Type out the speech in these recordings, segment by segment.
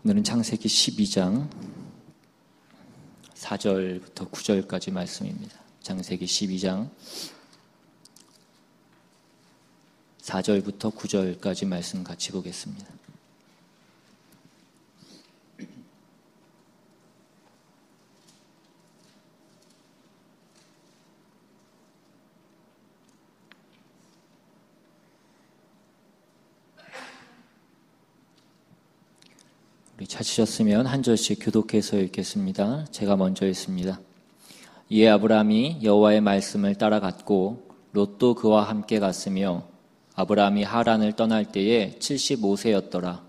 오늘은 창세기 12장 4절부터 9절까지 말씀입니다. 창세기 12장 4절부터 9절까지 말씀 같이 보겠습니다. 우리 찾으셨으면 한 절씩 교독해서 읽겠습니다. 제가 먼저 읽습니다. 이에 아브라함이 여호와의 말씀을 따라갔고 롯도 그와 함께 갔으며 아브라함이 하란을 떠날 때에 75세였더라.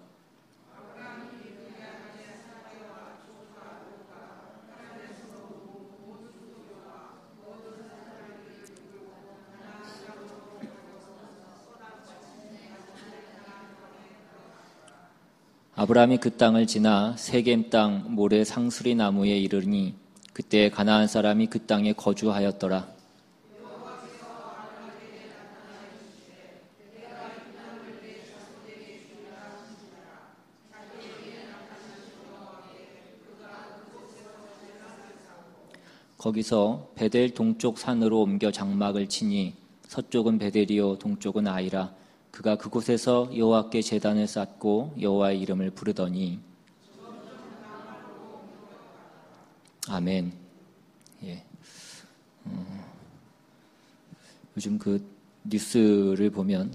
아브라함이 그 땅을 지나 세겜 땅 모레 상수리 나무에 이르니 그때 가나안 사람이 그 땅에 거주하였더라. 거기서 베델 동쪽 산으로 옮겨 장막을 치니 서쪽은 베델이요 동쪽은 아이라. 그가 그곳에서 여호와께 제단을 쌓고 여호와의 이름을 부르더니 아멘. 예. 요즘 그 뉴스를 보면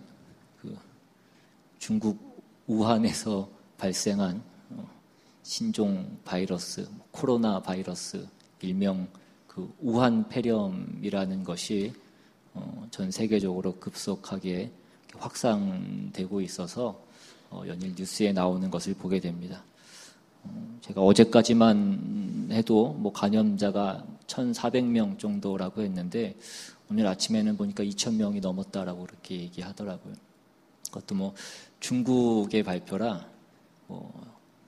그 중국 우한에서 발생한 신종 바이러스, 코로나 바이러스, 일명 그 우한 폐렴이라는 것이 전 세계적으로 급속하게 확산되고 있어서 연일 뉴스에 나오는 것을 보게 됩니다. 제가 어제까지만 해도 감염자가 1,400명 정도라고 했는데 오늘 아침에는 보니까 2,000명이 넘었다라고 그렇게 얘기하더라고요. 그것도 중국의 발표라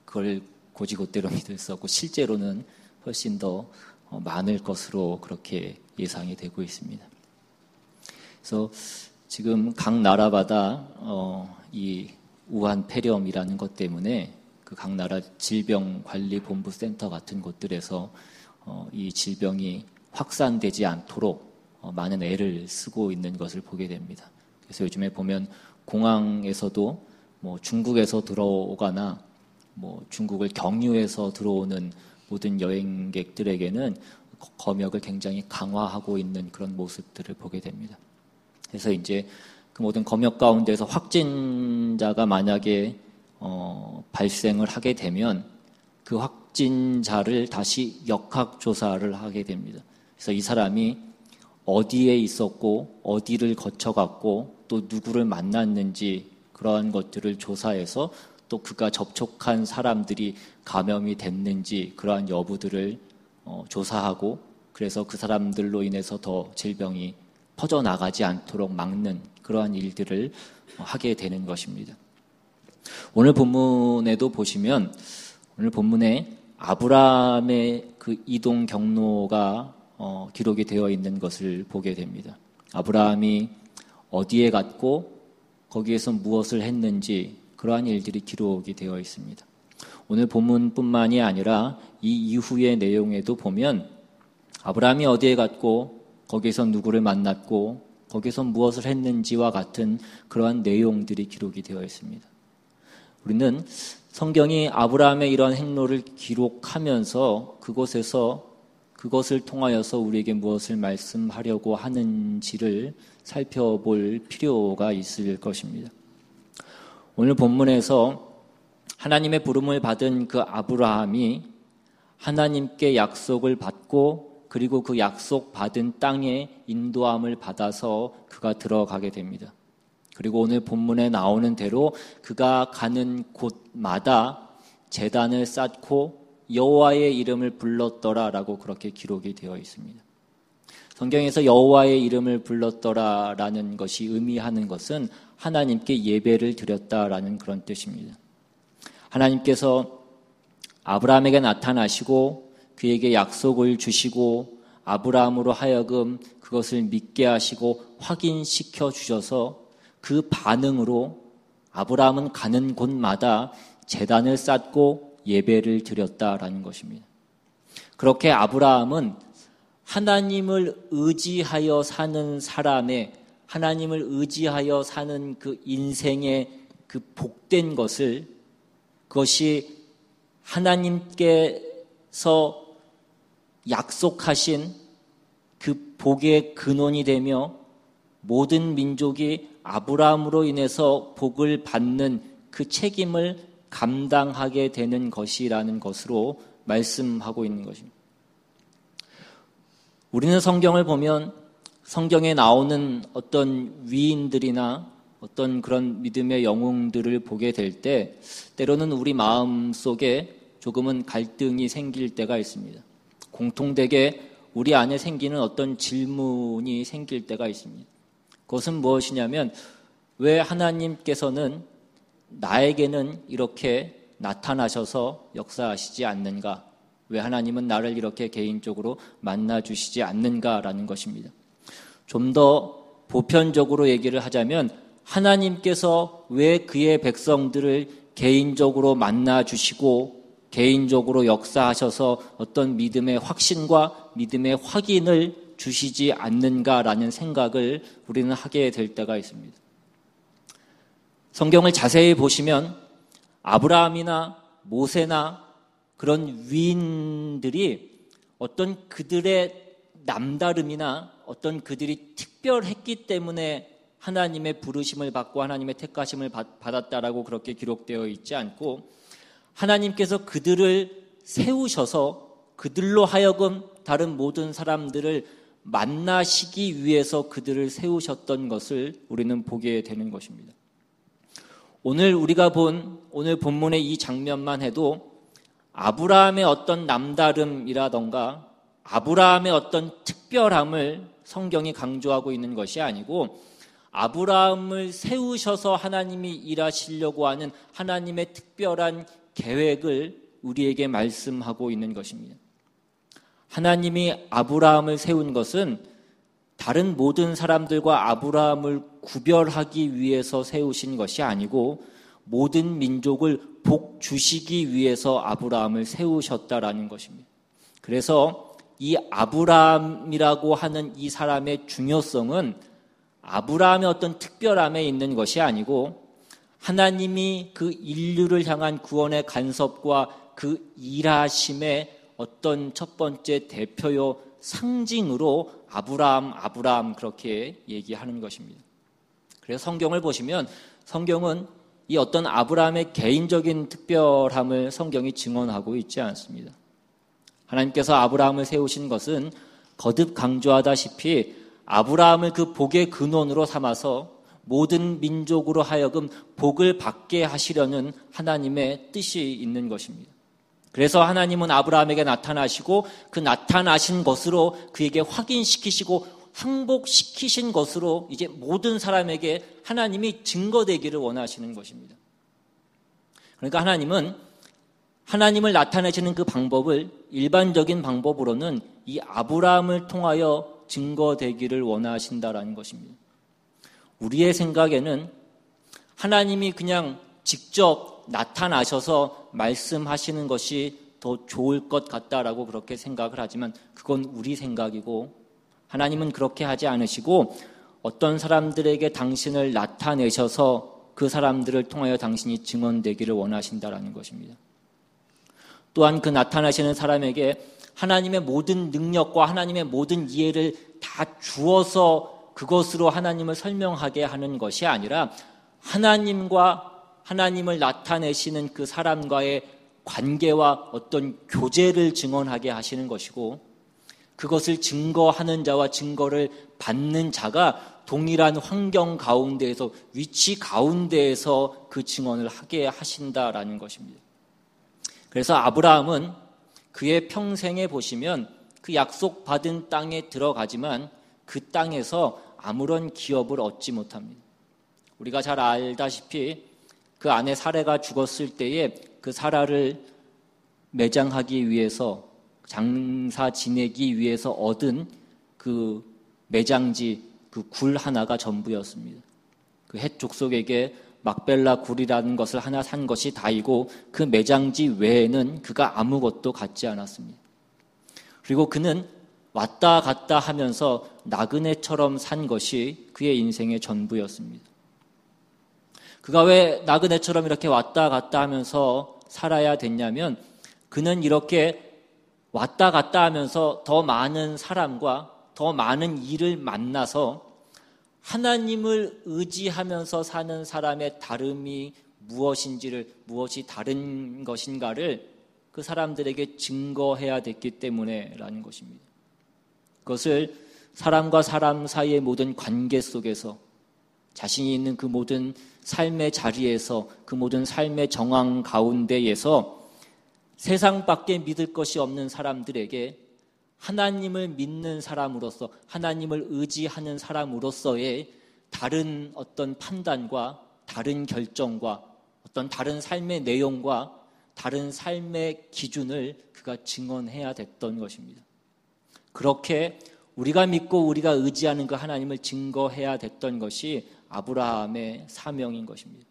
그걸 고지고대로 믿을 수 없고 실제로는 훨씬 더 많을 것으로 그렇게 예상이 되고 있습니다. 그래서 지금 각 나라마다 이 우한 폐렴이라는 것 때문에 그 각 나라 질병관리본부센터 같은 곳들에서 이 질병이 확산되지 않도록 많은 애를 쓰고 있는 것을 보게 됩니다. 그래서 요즘에 보면 공항에서도 중국에서 들어오거나 중국을 경유해서 들어오는 모든 여행객들에게는 검역을 굉장히 강화하고 있는 그런 모습들을 보게 됩니다. 그래서 이제 그 모든 검역 가운데서 확진자가 만약에 발생을 하게 되면 그 확진자를 다시 역학조사를 하게 됩니다. 그래서 이 사람이 어디에 있었고 어디를 거쳐갔고 또 누구를 만났는지 그러한 것들을 조사해서 또 그가 접촉한 사람들이 감염이 됐는지 그러한 여부들을 조사하고 그래서 그 사람들로 인해서 더 질병이 퍼져나가지 않도록 막는 그러한 일들을 하게 되는 것입니다. 오늘 본문에도 보시면 오늘 본문에 아브라함의 그 이동 경로가 기록이 되어 있는 것을 보게 됩니다. 아브라함이 어디에 갔고 거기에서 무엇을 했는지 그러한 일들이 기록이 되어 있습니다. 오늘 본문뿐만이 아니라 이 이후의 내용에도 보면 아브라함이 어디에 갔고 거기서 누구를 만났고 거기서 무엇을 했는지와 같은 그러한 내용들이 기록이 되어 있습니다. 우리는 성경이 아브라함의 이러한 행로를 기록하면서 그것을 통하여서 우리에게 무엇을 말씀하려고 하는지를 살펴볼 필요가 있을 것입니다. 오늘 본문에서 하나님의 부름을 받은 그 아브라함이 하나님께 약속을 받고 그리고 그 약속받은 땅에 인도함을 받아서 그가 들어가게 됩니다. 그리고 오늘 본문에 나오는 대로 그가 가는 곳마다 제단을 쌓고 여호와의 이름을 불렀더라라고 그렇게 기록이 되어 있습니다. 성경에서 여호와의 이름을 불렀더라라는 것이 의미하는 것은 하나님께 예배를 드렸다라는 그런 뜻입니다. 하나님께서 아브라함에게 나타나시고 그에게 약속을 주시고 아브라함으로 하여금 그것을 믿게 하시고 확인시켜 주셔서 그 반응으로 아브라함은 가는 곳마다 제단을 쌓고 예배를 드렸다라는 것입니다. 그렇게 아브라함은 하나님을 의지하여 사는 사람의, 하나님을 의지하여 사는 그 인생의 그 복된 것을, 그것이 하나님께서 약속하신 그 복의 근원이 되며 모든 민족이 아브라함으로 인해서 복을 받는 그 책임을 감당하게 되는 것이라는 것으로 말씀하고 있는 것입니다. 우리는 성경을 보면 성경에 나오는 어떤 위인들이나 어떤 그런 믿음의 영웅들을 보게 될 때 때로는 우리 마음 속에 조금은 갈등이 생길 때가 있습니다. 공통되게 우리 안에 생기는 어떤 질문이 생길 때가 있습니다. 그것은 무엇이냐면, 왜 하나님께서는 나에게는 이렇게 나타나셔서 역사하시지 않는가? 왜 하나님은 나를 이렇게 개인적으로 만나주시지 않는가라는 것입니다. 좀 더 보편적으로 얘기를 하자면, 하나님께서 왜 그의 백성들을 개인적으로 만나주시고 개인적으로 역사하셔서 어떤 믿음의 확신과 믿음의 확인을 주시지 않는가라는 생각을 우리는 하게 될 때가 있습니다. 성경을 자세히 보시면 아브라함이나 모세나 그런 위인들이 어떤 그들의 남다름이나 어떤 그들이 특별했기 때문에 하나님의 부르심을 받고 하나님의 택하심을 받았다라고 그렇게 기록되어 있지 않고, 하나님께서 그들을 세우셔서 그들로 하여금 다른 모든 사람들을 만나시기 위해서 그들을 세우셨던 것을 우리는 보게 되는 것입니다. 오늘 우리가 본 오늘 본문의 이 장면만 해도 아브라함의 어떤 남다름이라던가 아브라함의 어떤 특별함을 성경이 강조하고 있는 것이 아니고, 아브라함을 세우셔서 하나님이 일하시려고 하는 하나님의 특별한 계획을 우리에게 말씀하고 있는 것입니다. 하나님이 아브라함을 세운 것은 다른 모든 사람들과 아브라함을 구별하기 위해서 세우신 것이 아니고 모든 민족을 복 주시기 위해서 아브라함을 세우셨다라는 것입니다. 그래서 이 아브라함이라고 하는 이 사람의 중요성은 아브라함의 어떤 특별함에 있는 것이 아니고 하나님이 그 인류를 향한 구원의 간섭과 그 일하심의 어떤 첫 번째 대표요 상징으로 아브라함 그렇게 얘기하는 것입니다. 그래서 성경을 보시면 성경은 이 어떤 아브라함의 개인적인 특별함을 성경이 증언하고 있지 않습니다. 하나님께서 아브라함을 세우신 것은 거듭 강조하다시피 아브라함을 그 복의 근원으로 삼아서 모든 민족으로 하여금 복을 받게 하시려는 하나님의 뜻이 있는 것입니다. 그래서 하나님은 아브라함에게 나타나시고 그 나타나신 것으로 그에게 확인시키시고 항복시키신 것으로 이제 모든 사람에게 하나님이 증거되기를 원하시는 것입니다. 그러니까 하나님은 하나님을 나타내시는 그 방법을 일반적인 방법으로는 이 아브라함을 통하여 증거되기를 원하신다라는 것입니다. 우리의 생각에는 하나님이 그냥 직접 나타나셔서 말씀하시는 것이 더 좋을 것 같다라고 그렇게 생각을 하지만 그건 우리 생각이고, 하나님은 그렇게 하지 않으시고 어떤 사람들에게 당신을 나타내셔서 그 사람들을 통하여 당신이 증언되기를 원하신다라는 것입니다. 또한 그 나타나시는 사람에게 하나님의 모든 능력과 하나님의 모든 이해를 다 주어서 그것으로 하나님을 설명하게 하는 것이 아니라 하나님과 하나님을 나타내시는 그 사람과의 관계와 어떤 교제를 증언하게 하시는 것이고, 그것을 증거하는 자와 증거를 받는 자가 동일한 환경 가운데에서 위치 가운데에서 그 증언을 하게 하신다라는 것입니다. 그래서 아브라함은 그의 평생에 보시면 그 약속받은 땅에 들어가지만 그 땅에서 아무런 기업을 얻지 못합니다. 우리가 잘 알다시피 그 아내 사라가 죽었을 때에 그 사라를 매장하기 위해서, 장사 지내기 위해서 얻은 그 매장지, 그 굴 하나가 전부였습니다. 그 헷 족속에게 막벨라 굴이라는 것을 하나 산 것이 다이고 그 매장지 외에는 그가 아무것도 갖지 않았습니다. 그리고 그는 왔다 갔다 하면서 나그네처럼 산 것이 그의 인생의 전부였습니다. 그가 왜 나그네처럼 이렇게 왔다 갔다 하면서 살아야 됐냐면 그는 이렇게 왔다 갔다 하면서 더 많은 사람과 더 많은 일을 만나서 하나님을 의지하면서 사는 사람의 다름이 무엇이 다른 것인가를 그 사람들에게 증거해야 됐기 때문에라는 것입니다. 그것을 사람과 사람 사이의 모든 관계 속에서 자신이 있는 그 모든 삶의 자리에서 그 모든 삶의 정황 가운데에서 세상밖에 믿을 것이 없는 사람들에게 하나님을 믿는 사람으로서 하나님을 의지하는 사람으로서의 다른 어떤 판단과 다른 결정과 어떤 다른 삶의 내용과 다른 삶의 기준을 그가 증언해야 됐던 것입니다. 그렇게 우리가 믿고 우리가 의지하는 그 하나님을 증거해야 됐던 것이 아브라함의 사명인 것입니다.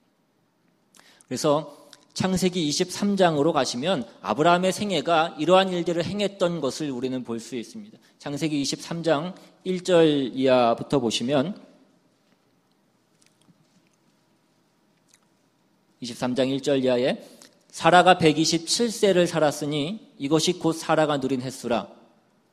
그래서 창세기 23장으로 가시면 아브라함의 생애가 이러한 일들을 행했던 것을 우리는 볼 수 있습니다. 창세기 23장 1절 이하부터 보시면 23장 1절 이하에 사라가 127세를 살았으니 이것이 곧 사라가 누린 횟수라.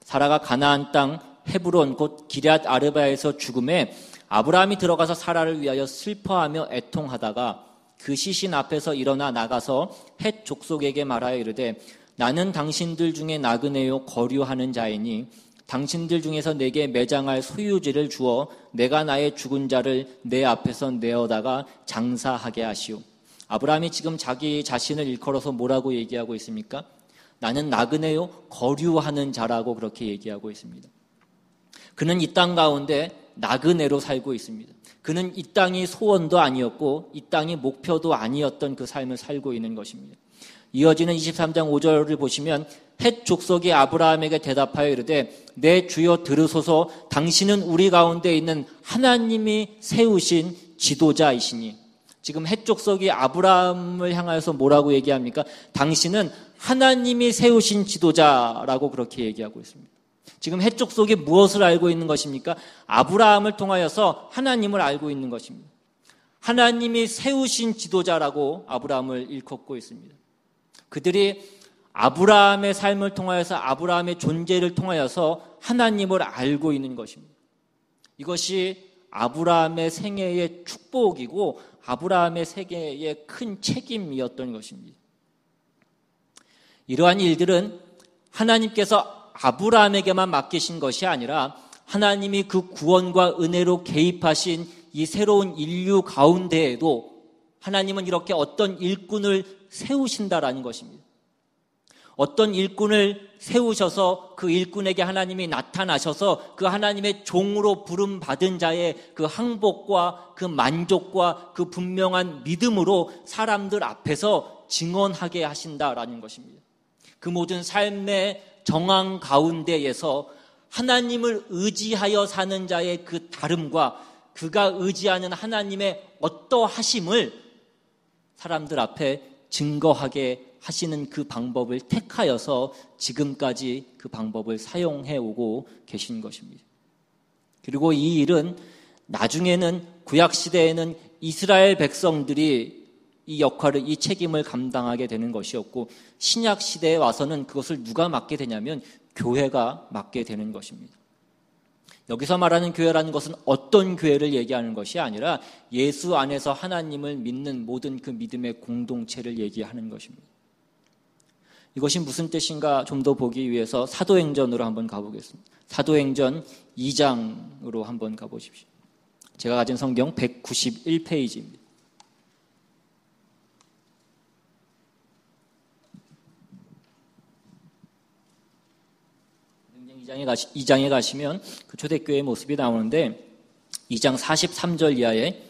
사라가 가나안 땅 헤브론 곧 기럇 아르바에서 죽음에 아브라함이 들어가서 사라를 위하여 슬퍼하며 애통하다가 그 시신 앞에서 일어나 나가서 헷 족속에게 말하여 이르되 나는 당신들 중에 나그네요 거류하는 자이니 당신들 중에서 내게 매장할 소유지를 주어 내가 나의 죽은 자를 내 앞에서 내어다가 장사하게 하시오. 아브라함이 지금 자기 자신을 일컬어서 뭐라고 얘기하고 있습니까? 나는 나그네요 거류하는 자라고 그렇게 얘기하고 있습니다. 그는 이 땅 가운데 나그네로 살고 있습니다. 그는 이 땅이 소원도 아니었고 이 땅이 목표도 아니었던 그 삶을 살고 있는 것입니다. 이어지는 23장 5절을 보시면 헷 족속이 아브라함에게 대답하여 이르되 내 주여 들으소서 당신은 우리 가운데 있는 하나님이 세우신 지도자이시니. 지금 헷 족속이 아브라함을 향하여서 뭐라고 얘기합니까? 당신은 하나님이 세우신 지도자라고 그렇게 얘기하고 있습니다. 지금 헷 족속이 무엇을 알고 있는 것입니까? 아브라함을 통하여서 하나님을 알고 있는 것입니다. 하나님이 세우신 지도자라고 아브라함을 일컫고 있습니다. 그들이 아브라함의 삶을 통하여서 아브라함의 존재를 통하여서 하나님을 알고 있는 것입니다. 이것이 아브라함의 생애의 축복이고 아브라함의 생애의 큰 책임이었던 것입니다. 이러한 일들은 하나님께서 아브라함에게만 맡기신 것이 아니라 하나님이 그 구원과 은혜로 개입하신 이 새로운 인류 가운데에도 하나님은 이렇게 어떤 일꾼을 세우신다라는 것입니다. 어떤 일꾼을 세우셔서 그 일꾼에게 하나님이 나타나셔서 그 하나님의 종으로 부름받은 자의 그 항복과 그 만족과 그 분명한 믿음으로 사람들 앞에서 증언하게 하신다라는 것입니다. 그 모든 삶의 정황 가운데에서 하나님을 의지하여 사는 자의 그 다름과 그가 의지하는 하나님의 어떠하심을 사람들 앞에 증거하게 하시는 그 방법을 택하여서 지금까지 그 방법을 사용해 오고 계신 것입니다. 그리고 이 일은 나중에는 구약시대에는 이스라엘 백성들이 이 역할을, 이 책임을 감당하게 되는 것이었고 신약시대에 와서는 그것을 누가 맡게 되냐면 교회가 맡게 되는 것입니다. 여기서 말하는 교회라는 것은 어떤 교회를 얘기하는 것이 아니라 예수 안에서 하나님을 믿는 모든 그 믿음의 공동체를 얘기하는 것입니다. 이것이 무슨 뜻인가 좀 더 보기 위해서 사도행전으로 한번 가보겠습니다. 사도행전 2장으로 한번 가보십시오. 제가 가진 성경 191페이지입니다. 사도행전 2장에 가시면 그 초대교회의 모습이 나오는데 2장 43절 이하에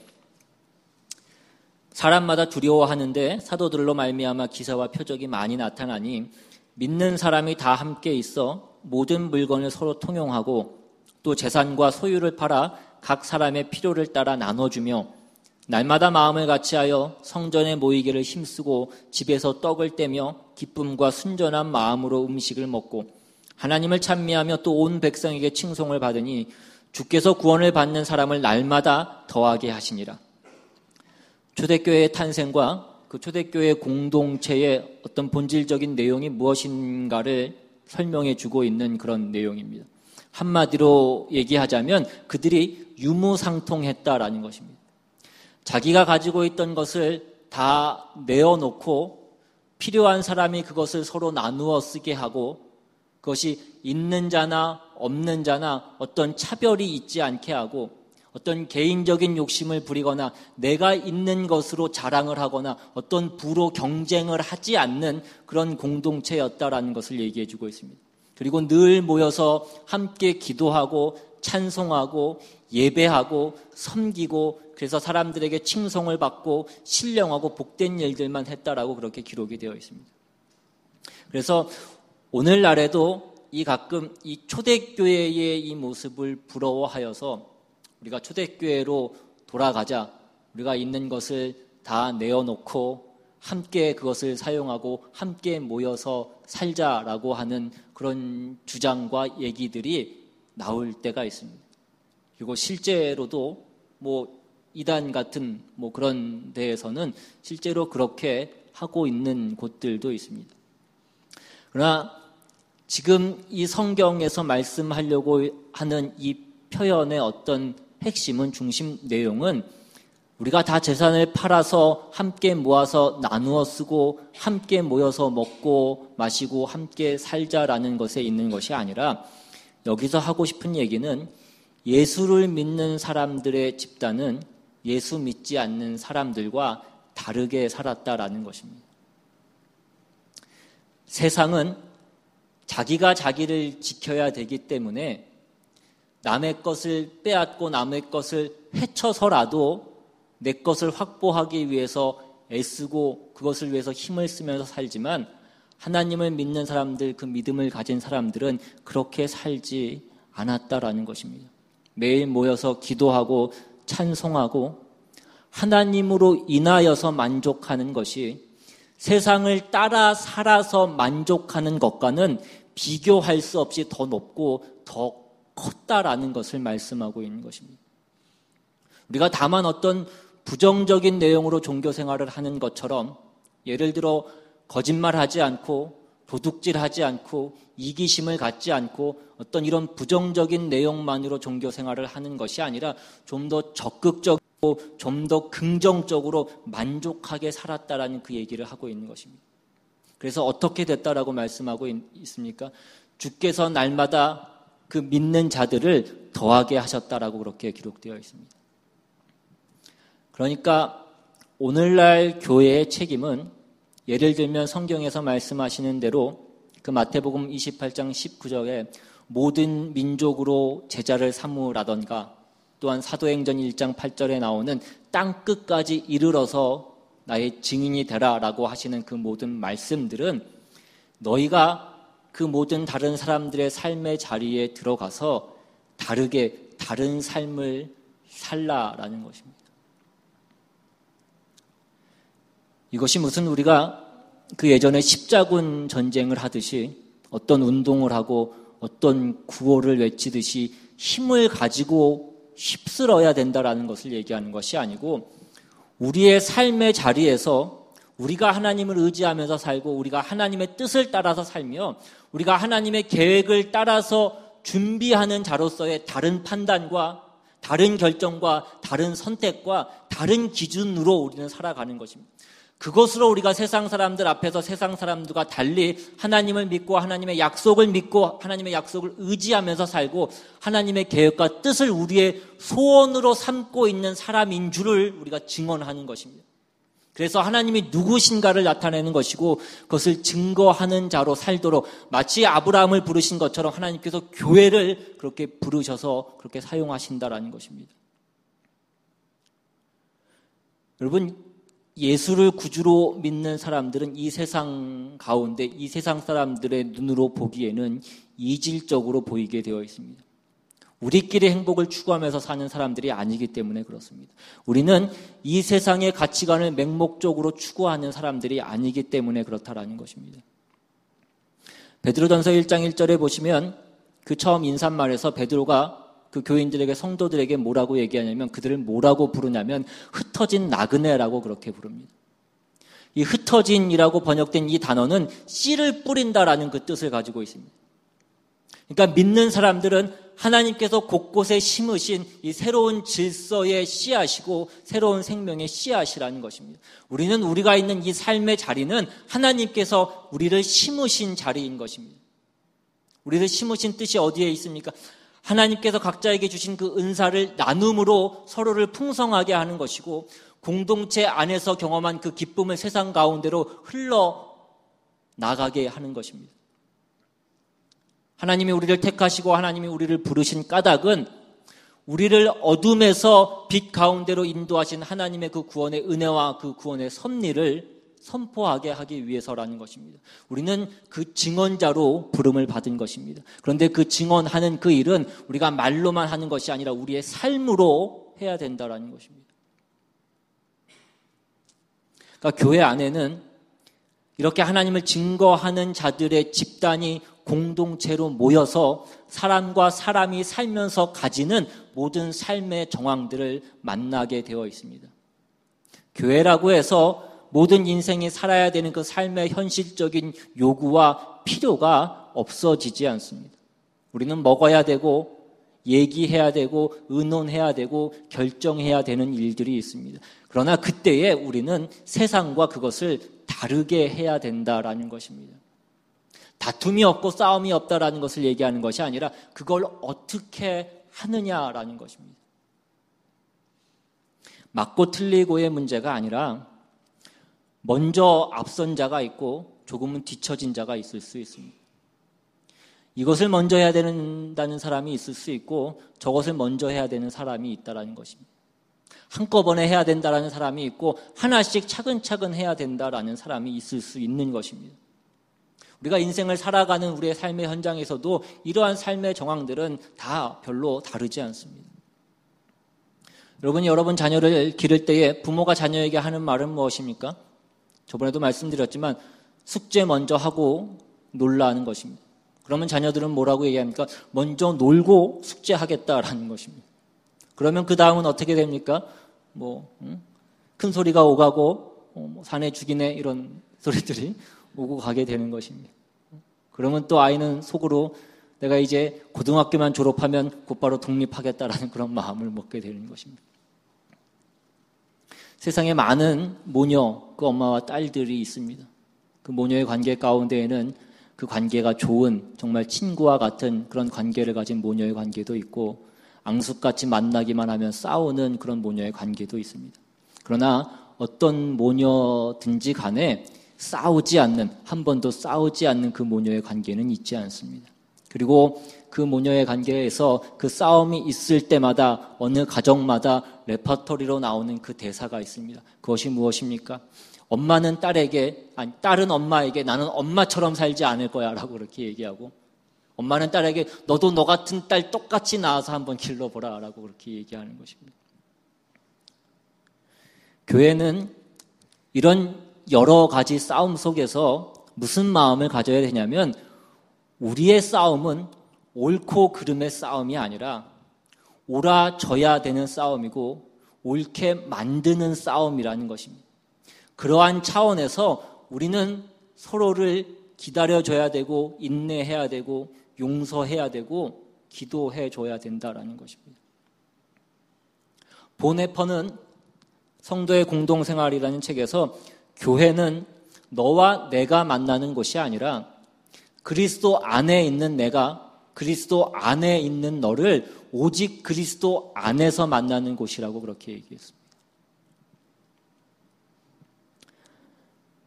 사람마다 두려워하는데 사도들로 말미암아 기사와 표적이 많이 나타나니 믿는 사람이 다 함께 있어 모든 물건을 서로 통용하고 또 재산과 소유를 팔아 각 사람의 필요를 따라 나눠주며 날마다 마음을 같이하여 성전에 모이기를 힘쓰고 집에서 떡을 떼며 기쁨과 순전한 마음으로 음식을 먹고 하나님을 찬미하며 또 온 백성에게 칭송을 받으니 주께서 구원을 받는 사람을 날마다 더하게 하시니라. 초대교회의 탄생과 그 초대교회 공동체의 어떤 본질적인 내용이 무엇인가를 설명해 주고 있는 그런 내용입니다. 한마디로 얘기하자면 그들이 유무상통했다라는 것입니다. 자기가 가지고 있던 것을 다 내어놓고 필요한 사람이 그것을 서로 나누어 쓰게 하고 그것이 있는 자나 없는 자나 어떤 차별이 있지 않게 하고 어떤 개인적인 욕심을 부리거나 내가 있는 것으로 자랑을 하거나 어떤 부로 경쟁을 하지 않는 그런 공동체였다라는 것을 얘기해 주고 있습니다. 그리고 늘 모여서 함께 기도하고 찬송하고 예배하고 섬기고 그래서 사람들에게 칭송을 받고 신령하고 복된 일들만 했다라고 그렇게 기록이 되어 있습니다. 그래서 오늘날에도 가끔 이 초대교회의 이 모습을 부러워하여서 우리가 초대교회로 돌아가자, 우리가 있는 것을 다 내어놓고 함께 그것을 사용하고 함께 모여서 살자라고 하는 그런 주장과 얘기들이 나올 때가 있습니다. 그리고 실제로도 이단 같은 그런 데에서는 실제로 그렇게 하고 있는 곳들도 있습니다. 그러나 지금 이 성경에서 말씀하려고 하는 이 표현의 어떤 핵심은 중심 내용은 우리가 다 재산을 팔아서 함께 모아서 나누어 쓰고 함께 모여서 먹고 마시고 함께 살자라는 것에 있는 것이 아니라 여기서 하고 싶은 얘기는 예수를 믿는 사람들의 집단은 예수 믿지 않는 사람들과 다르게 살았다라는 것입니다. 세상은 자기가 자기를 지켜야 되기 때문에 남의 것을 빼앗고 남의 것을 해쳐서라도 내 것을 확보하기 위해서 애쓰고 그것을 위해서 힘을 쓰면서 살지만 하나님을 믿는 사람들, 그 믿음을 가진 사람들은 그렇게 살지 않았다라는 것입니다. 매일 모여서 기도하고 찬송하고 하나님으로 인하여서 만족하는 것이 세상을 따라 살아서 만족하는 것과는 비교할 수 없이 더 높고 더 컸다라는 것을 말씀하고 있는 것입니다. 우리가 다만 어떤 부정적인 내용으로 종교 생활을 하는 것처럼 예를 들어 거짓말하지 않고 도둑질하지 않고 이기심을 갖지 않고 어떤 이런 부정적인 내용만으로 종교 생활을 하는 것이 아니라 좀 더 적극적이고 좀 더 긍정적으로 만족하게 살았다라는 그 얘기를 하고 있는 것입니다. 그래서 어떻게 됐다라고 말씀하고 있습니까? 주께서 날마다 그 믿는 자들을 더하게 하셨다라고 그렇게 기록되어 있습니다. 그러니까 오늘날 교회의 책임은 예를 들면 성경에서 말씀하시는 대로 그 마태복음 28장 19절에 모든 민족으로 제자를 삼으라던가 또한 사도행전 1장 8절에 나오는 땅 끝까지 이르러서 나의 증인이 되라라고 하시는 그 모든 말씀들은 너희가 그 모든 다른 사람들의 삶의 자리에 들어가서 다르게 다른 삶을 살라라는 것입니다. 이것이 무슨 우리가 그 예전에 십자군 전쟁을 하듯이 어떤 운동을 하고 어떤 구호를 외치듯이 힘을 가지고 휩쓸어야 된다라는 것을 얘기하는 것이 아니고 우리의 삶의 자리에서 우리가 하나님을 의지하면서 살고 우리가 하나님의 뜻을 따라서 살며 우리가 하나님의 계획을 따라서 준비하는 자로서의 다른 판단과 다른 결정과 다른 선택과 다른 기준으로 우리는 살아가는 것입니다. 그것으로 우리가 세상 사람들 앞에서 세상 사람들과 달리 하나님을 믿고 하나님의 약속을 믿고 하나님의 약속을 의지하면서 살고 하나님의 계획과 뜻을 우리의 소원으로 삼고 있는 사람인 줄을 우리가 증언하는 것입니다. 그래서 하나님이 누구신가를 나타내는 것이고 그것을 증거하는 자로 살도록 마치 아브라함을 부르신 것처럼 하나님께서 교회를 그렇게 부르셔서 그렇게 사용하신다라는 것입니다. 여러분, 예수를 구주로 믿는 사람들은 이 세상 가운데 이 세상 사람들의 눈으로 보기에는 이질적으로 보이게 되어 있습니다. 우리끼리 행복을 추구하면서 사는 사람들이 아니기 때문에 그렇습니다. 우리는 이 세상의 가치관을 맹목적으로 추구하는 사람들이 아니기 때문에 그렇다라는 것입니다. 베드로전서 1장 1절에 보시면 그 처음 인사말에서 베드로가 그 교인들에게 성도들에게 뭐라고 얘기하냐면 그들을 뭐라고 부르냐면 흩어진 나그네라고 그렇게 부릅니다. 이 흩어진이라고 번역된 이 단어는 씨를 뿌린다라는 그 뜻을 가지고 있습니다. 그러니까 믿는 사람들은 하나님께서 곳곳에 심으신 이 새로운 질서의 씨앗이고 새로운 생명의 씨앗이라는 것입니다. 우리는 우리가 있는 이 삶의 자리는 하나님께서 우리를 심으신 자리인 것입니다. 우리를 심으신 뜻이 어디에 있습니까? 하나님께서 각자에게 주신 그 은사를 나눔으로 서로를 풍성하게 하는 것이고 공동체 안에서 경험한 그 기쁨을 세상 가운데로 흘러나가게 하는 것입니다. 하나님이 우리를 택하시고 하나님이 우리를 부르신 까닭은 우리를 어둠에서 빛 가운데로 인도하신 하나님의 그 구원의 은혜와 그 구원의 섭리를 선포하게 하기 위해서라는 것입니다. 우리는 그 증언자로 부름을 받은 것입니다. 그런데 그 증언하는 그 일은 우리가 말로만 하는 것이 아니라 우리의 삶으로 해야 된다는 것입니다. 그러니까 교회 안에는 이렇게 하나님을 증거하는 자들의 집단이 공동체로 모여서 사람과 사람이 살면서 가지는 모든 삶의 정황들을 만나게 되어 있습니다. 교회라고 해서 모든 인생이 살아야 되는 그 삶의 현실적인 요구와 필요가 없어지지 않습니다. 우리는 먹어야 되고 얘기해야 되고 의논해야 되고 결정해야 되는 일들이 있습니다. 그러나 그때에 우리는 세상과 그것을 다르게 해야 된다라는 것입니다. 다툼이 없고 싸움이 없다라는 것을 얘기하는 것이 아니라 그걸 어떻게 하느냐라는 것입니다. 맞고 틀리고의 문제가 아니라 먼저 앞선 자가 있고 조금은 뒤처진 자가 있을 수 있습니다. 이것을 먼저 해야 된다는 사람이 있을 수 있고 저것을 먼저 해야 되는 사람이 있다는 것입니다. 한꺼번에 해야 된다는 사람이 있고 하나씩 차근차근 해야 된다는 사람이 있을 수 있는 것입니다. 우리가 인생을 살아가는 우리의 삶의 현장에서도 이러한 삶의 정황들은 다 별로 다르지 않습니다. 여러분이 여러분 자녀를 기를 때에 부모가 자녀에게 하는 말은 무엇입니까? 저번에도 말씀드렸지만 숙제 먼저 하고 놀라는 것입니다. 그러면 자녀들은 뭐라고 얘기합니까? 먼저 놀고 숙제하겠다라는 것입니다. 그러면 그 다음은 어떻게 됩니까? 큰 소리가 오가고 사내 죽이네 이런 소리들이 오고 가게 되는 것입니다. 그러면 또 아이는 속으로 내가 이제 고등학교만 졸업하면 곧바로 독립하겠다라는 그런 마음을 먹게 되는 것입니다. 세상에 많은 모녀, 그 엄마와 딸들이 있습니다. 그 모녀의 관계 가운데에는 그 관계가 좋은 정말 친구와 같은 그런 관계를 가진 모녀의 관계도 있고 앙숙같이 만나기만 하면 싸우는 그런 모녀의 관계도 있습니다. 그러나 어떤 모녀든지 간에 싸우지 않는, 한 번도 싸우지 않는 그 모녀의 관계는 있지 않습니다. 그리고 그 모녀의 관계에서 그 싸움이 있을 때마다 어느 가정마다 레퍼토리로 나오는 그 대사가 있습니다. 그것이 무엇입니까? 엄마는 딸에게, 아니 딸은 엄마에게 나는 엄마처럼 살지 않을 거야 라고 그렇게 얘기하고 엄마는 딸에게 너도 너 같은 딸 똑같이 낳아서 한번 길러보라 라고 그렇게 얘기하는 것입니다. 교회는 이런 여러 가지 싸움 속에서 무슨 마음을 가져야 되냐면 우리의 싸움은 옳고 그름의 싸움이 아니라 옳아져야 되는 싸움이고 옳게 만드는 싸움이라는 것입니다. 그러한 차원에서 우리는 서로를 기다려줘야 되고 인내해야 되고 용서해야 되고 기도해줘야 된다라는 것입니다. 보네퍼는 성도의 공동생활이라는 책에서 교회는 너와 내가 만나는 곳이 아니라 그리스도 안에 있는 내가 그리스도 안에 있는 너를 오직 그리스도 안에서 만나는 곳이라고 그렇게 얘기했습니다.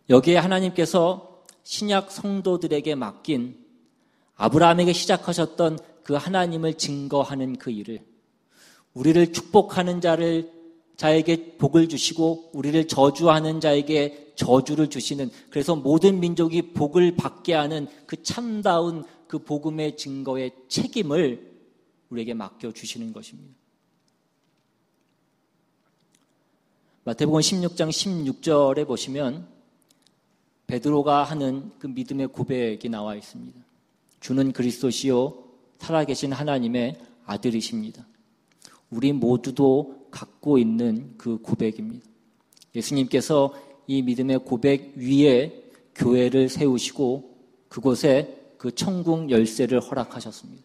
여기에 하나님께서 신약 성도들에게 맡긴 아브라함에게 시작하셨던 그 하나님을 증거하는 그 일을 우리를 축복하는 자에게 복을 주시고 우리를 저주하는 자에게 저주를 주시는 그래서 모든 민족이 복을 받게 하는 그 참다운 그 복음의 증거의 책임을 우리에게 맡겨주시는 것입니다. 마태복음 16장 16절에 보시면 베드로가 하는 그 믿음의 고백이 나와 있습니다. 주는 그리스도시요 살아계신 하나님의 아들이십니다. 우리 모두도 갖고 있는 그 고백입니다. 예수님께서 이 믿음의 고백 위에 교회를 세우시고 그곳에 그 천국 열쇠를 허락하셨습니다.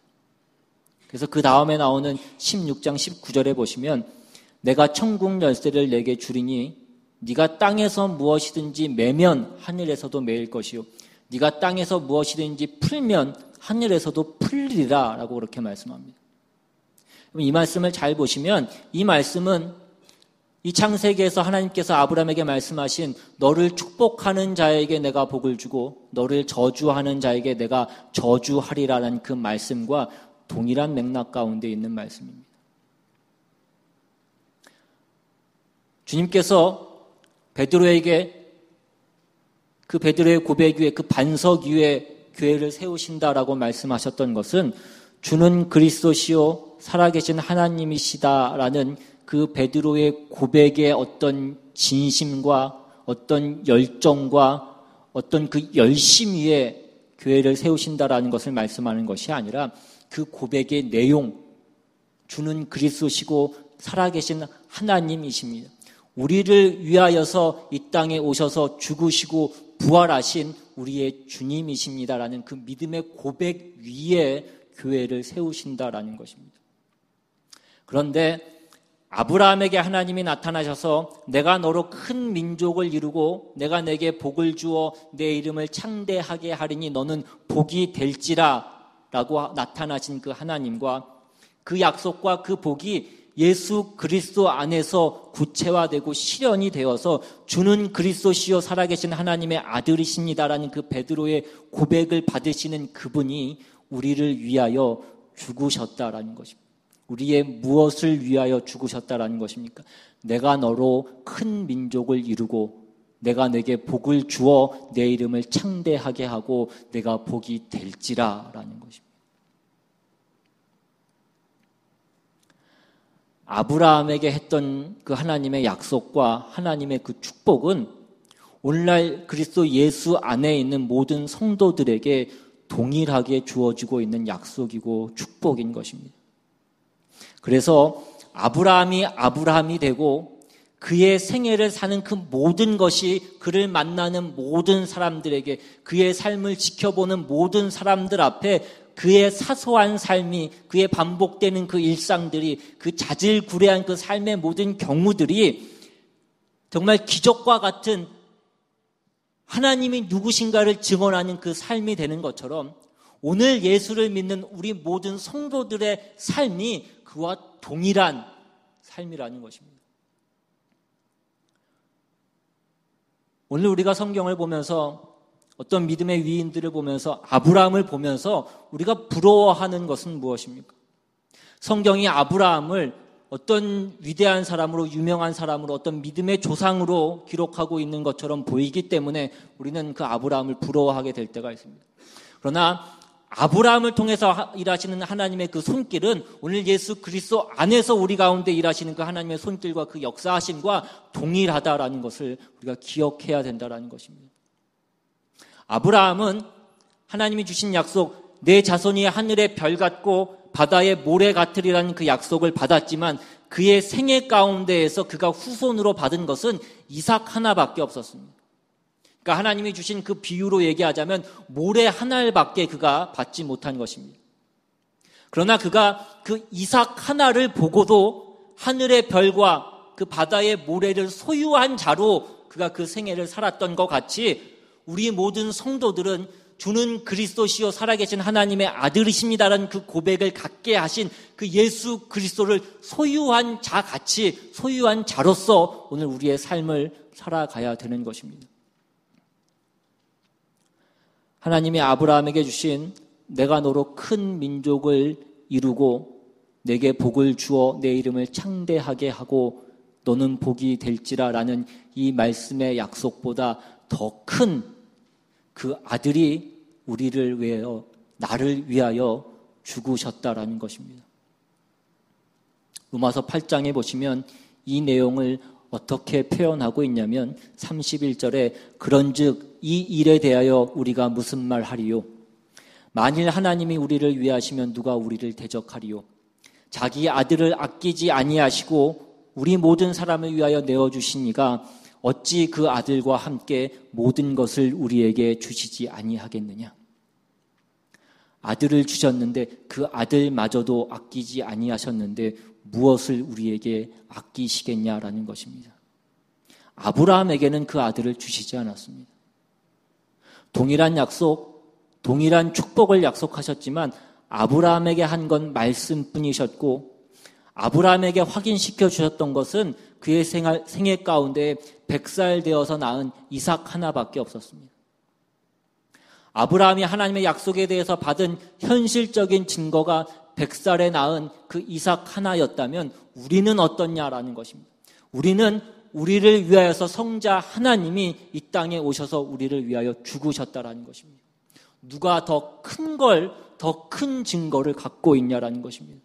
그래서 그 다음에 나오는 16장 19절에 보시면 내가 천국 열쇠를 내게 주리니 네가 땅에서 무엇이든지 매면 하늘에서도 매일 것이요 네가 땅에서 무엇이든지 풀면 하늘에서도 풀리리라 라고 그렇게 말씀합니다. 이 말씀을 잘 보시면 이 말씀은 이 창세기에서 하나님께서 아브라함에게 말씀하신 너를 축복하는 자에게 내가 복을 주고 너를 저주하는 자에게 내가 저주하리라는 그 말씀과 동일한 맥락 가운데 있는 말씀입니다. 주님께서 베드로에게 그 베드로의 고백 위에 그 반석 위에 교회를 세우신다라고 말씀하셨던 것은 주는 그리스도시요 살아계신 하나님이시다라는 그 베드로의 고백의 어떤 진심과 어떤 열정과 어떤 그 열심 위에 교회를 세우신다라는 것을 말씀하는 것이 아니라 그 고백의 내용, 주는 그리스도시고 살아계신 하나님이십니다. 우리를 위하여서 이 땅에 오셔서 죽으시고 부활하신 우리의 주님이십니다라는 그 믿음의 고백 위에 교회를 세우신다라는 것입니다. 그런데 아브라함에게 하나님이 나타나셔서 내가 너로 큰 민족을 이루고 내가 내게 복을 주어 내 이름을 창대하게 하리니 너는 복이 될지라 라고 나타나신 그 하나님과 그 약속과 그 복이 예수 그리스도 안에서 구체화되고 실현이 되어서 주는 그리스도시요 살아계신 하나님의 아들이십니다라는 그 베드로의 고백을 받으시는 그분이 우리를 위하여 죽으셨다라는 것입니다. 우리의 무엇을 위하여 죽으셨다라는 것입니까? 내가 너로 큰 민족을 이루고 내가 내게 복을 주어 내 이름을 창대하게 하고 내가 복이 될지라라는 것입니다. 아브라함에게 했던 그 하나님의 약속과 하나님의 그 축복은 오늘날 그리스도 예수 안에 있는 모든 성도들에게 동일하게 주어지고 있는 약속이고 축복인 것입니다. 그래서 아브라함이 되고 그의 생애를 사는 그 모든 것이 그를 만나는 모든 사람들에게 그의 삶을 지켜보는 모든 사람들 앞에 그의 사소한 삶이 그의 반복되는 그 일상들이 그 자질구레한 그 삶의 모든 경우들이 정말 기적과 같은 하나님이 누구신가를 증언하는 그 삶이 되는 것처럼 오늘 예수를 믿는 우리 모든 성도들의 삶이 그와 동일한 삶이라는 것입니다. 오늘 우리가 성경을 보면서 어떤 믿음의 위인들을 보면서 아브라함을 보면서 우리가 부러워하는 것은 무엇입니까? 성경이 아브라함을 어떤 위대한 사람으로 유명한 사람으로 어떤 믿음의 조상으로 기록하고 있는 것처럼 보이기 때문에 우리는 그 아브라함을 부러워하게 될 때가 있습니다. 그러나 아브라함을 통해서 일하시는 하나님의 그 손길은 오늘 예수 그리스도 안에서 우리 가운데 일하시는 그 하나님의 손길과 그 역사하심과 동일하다라는 것을 우리가 기억해야 된다라는 것입니다. 아브라함은 하나님이 주신 약속, 내 자손이 하늘의 별 같고 바다의 모래 같으리라는 그 약속을 받았지만 그의 생애 가운데에서 그가 후손으로 받은 것은 이삭 하나밖에 없었습니다. 그러니까 하나님이 주신 그 비유로 얘기하자면 모래 하나밖에 그가 받지 못한 것입니다. 그러나 그가 그 이삭 하나를 보고도 하늘의 별과 그 바다의 모래를 소유한 자로 그가 그 생애를 살았던 것 같이 우리 모든 성도들은 주는 그리스도시요 살아계신 하나님의 아들이십니다라는 그 고백을 갖게 하신 그 예수 그리스도를 소유한 자같이 소유한 자로서 오늘 우리의 삶을 살아가야 되는 것입니다. 하나님이 아브라함에게 주신 내가 너로 큰 민족을 이루고 내게 복을 주어 내 이름을 창대하게 하고 너는 복이 될지라라는 이 말씀의 약속보다 더 큰 그 아들이 우리를 위하여 나를 위하여 죽으셨다라는 것입니다. 로마서 8장에 보시면 이 내용을 어떻게 표현하고 있냐면 31절에 그런즉 이 일에 대하여 우리가 무슨 말 하리요? 만일 하나님이 우리를 위하시면 누가 우리를 대적하리요? 자기 아들을 아끼지 아니하시고 우리 모든 사람을 위하여 내어주시니가 어찌 그 아들과 함께 모든 것을 우리에게 주시지 아니하겠느냐? 아들을 주셨는데 그 아들마저도 아끼지 아니하셨는데 무엇을 우리에게 아끼시겠냐라는 것입니다. 아브라함에게는 그 아들을 주시지 않았습니다. 동일한 약속, 동일한 축복을 약속하셨지만 아브라함에게 한 건 말씀뿐이셨고 아브라함에게 확인시켜 주셨던 것은 그의 생애 가운데 100살 되어서 낳은 이삭 하나밖에 없었습니다. 아브라함이 하나님의 약속에 대해서 받은 현실적인 증거가 100살에 낳은 그 이삭 하나였다면 우리는 어떻냐라는 것입니다. 우리는 우리를 위하여서 성자 하나님이 이 땅에 오셔서 우리를 위하여 죽으셨다라는 것입니다. 누가 더 큰 걸, 더 큰 증거를 갖고 있냐라는 것입니다.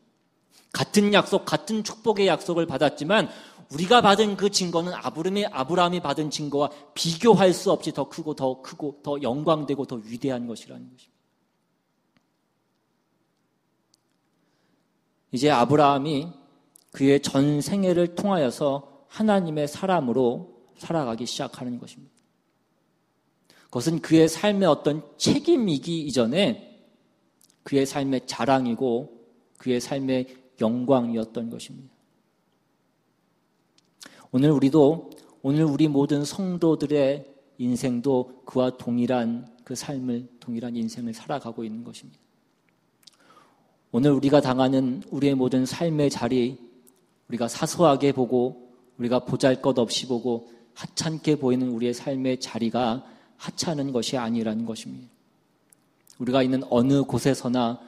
같은 약속, 같은 축복의 약속을 받았지만 우리가 받은 그 증거는 아브라함이 받은 증거와 비교할 수 없이 더 크고 더 영광되고 더 위대한 것이라는 것입니다. 이제 아브라함이 그의 전 생애를 통하여서 하나님의 사람으로 살아가기 시작하는 것입니다. 그것은 그의 삶의 어떤 책임이기 이전에 그의 삶의 자랑이고 그의 삶의 영광이었던 것입니다. 오늘 우리 모든 성도들의 인생도 그와 동일한 그 삶을, 동일한 인생을 살아가고 있는 것입니다. 오늘 우리가 당하는 우리의 모든 삶의 자리, 우리가 사소하게 보고 우리가 보잘것없이 보고 하찮게 보이는 우리의 삶의 자리가 하찮은 것이 아니라는 것입니다. 우리가 있는 어느 곳에서나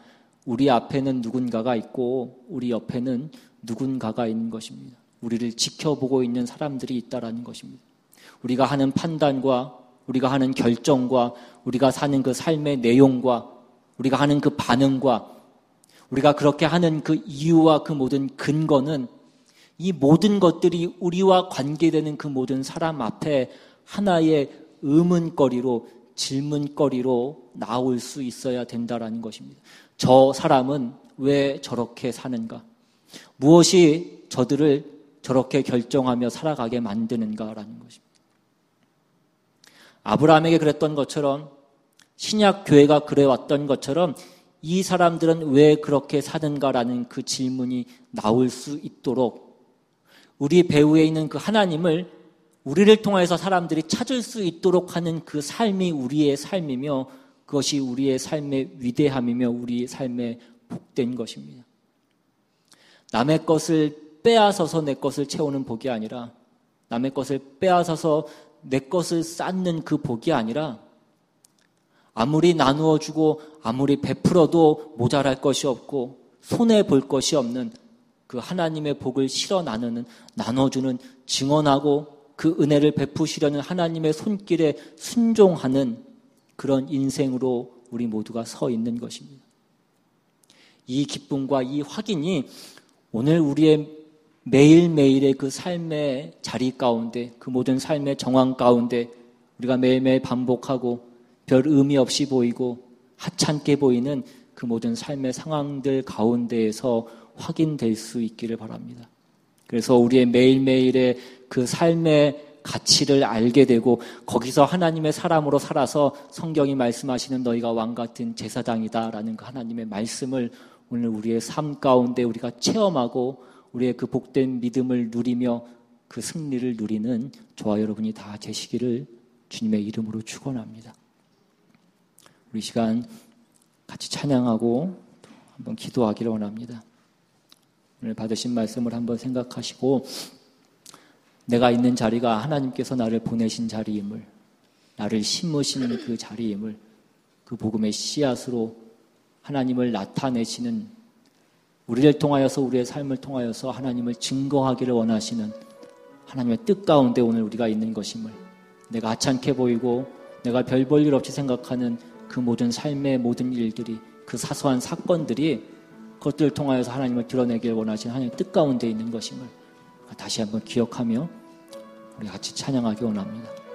우리 앞에는 누군가가 있고 우리 옆에는 누군가가 있는 것입니다. 우리를 지켜보고 있는 사람들이 있다라는 것입니다. 우리가 하는 판단과 우리가 하는 결정과 우리가 사는 그 삶의 내용과 우리가 하는 그 반응과 우리가 그렇게 하는 그 이유와 그 모든 근거는 이 모든 것들이 우리와 관계되는 그 모든 사람 앞에 하나의 의문거리로, 질문거리로 나올 수 있어야 된다라는 것입니다. 저 사람은 왜 저렇게 사는가? 무엇이 저들을 저렇게 결정하며 살아가게 만드는가라는 것입니다. 아브라함에게 그랬던 것처럼, 신약 교회가 그래왔던 것처럼 이 사람들은 왜 그렇게 사는가라는 그 질문이 나올 수 있도록 우리 배후에 있는 그 하나님을 우리를 통해서 사람들이 찾을 수 있도록 하는 그 삶이 우리의 삶이며 그것이 우리의 삶의 위대함이며 우리의 삶의 복된 것입니다. 남의 것을 빼앗아서 내 것을 채우는 복이 아니라 남의 것을 빼앗아서 내 것을 쌓는 그 복이 아니라 아무리 나누어 주고 아무리 베풀어도 모자랄 것이 없고 손해볼 것이 없는 그 하나님의 복을 실어 나눠주는 증언하고 그 은혜를 베푸시려는 하나님의 손길에 순종하는 그런 인생으로 우리 모두가 서 있는 것입니다. 이 기쁨과 이 확인이 오늘 우리의 매일매일의 그 삶의 자리 가운데 그 모든 삶의 정황 가운데 우리가 매일매일 반복하고 별 의미 없이 보이고 하찮게 보이는 그 모든 삶의 상황들 가운데에서 확인될 수 있기를 바랍니다. 그래서 우리의 매일매일의 그 삶의 가치를 알게 되고 거기서 하나님의 사람으로 살아서 성경이 말씀하시는 너희가 왕같은 제사장이다라는 그 하나님의 말씀을 오늘 우리의 삶 가운데 우리가 체험하고 우리의 그 복된 믿음을 누리며 그 승리를 누리는 저와 여러분이 다 되시기를 주님의 이름으로 축원합니다. 우리 시간 같이 찬양하고 한번 기도하기를 원합니다. 오늘 받으신 말씀을 한번 생각하시고 내가 있는 자리가 하나님께서 나를 보내신 자리임을, 나를 심으신 그 자리임을, 그 복음의 씨앗으로 하나님을 나타내시는, 우리를 통하여서 우리의 삶을 통하여서 하나님을 증거하기를 원하시는 하나님의 뜻 가운데 오늘 우리가 있는 것임을, 내가 하찮게 보이고 내가 별 볼 일 없이 생각하는 그 모든 삶의 모든 일들이, 그 사소한 사건들이 그것들을 통하여서 하나님을 드러내길 원하시는 하나님의 뜻 가운데 있는 것임을 다시 한번 기억하며 우리 같이 찬양하기 원합니다.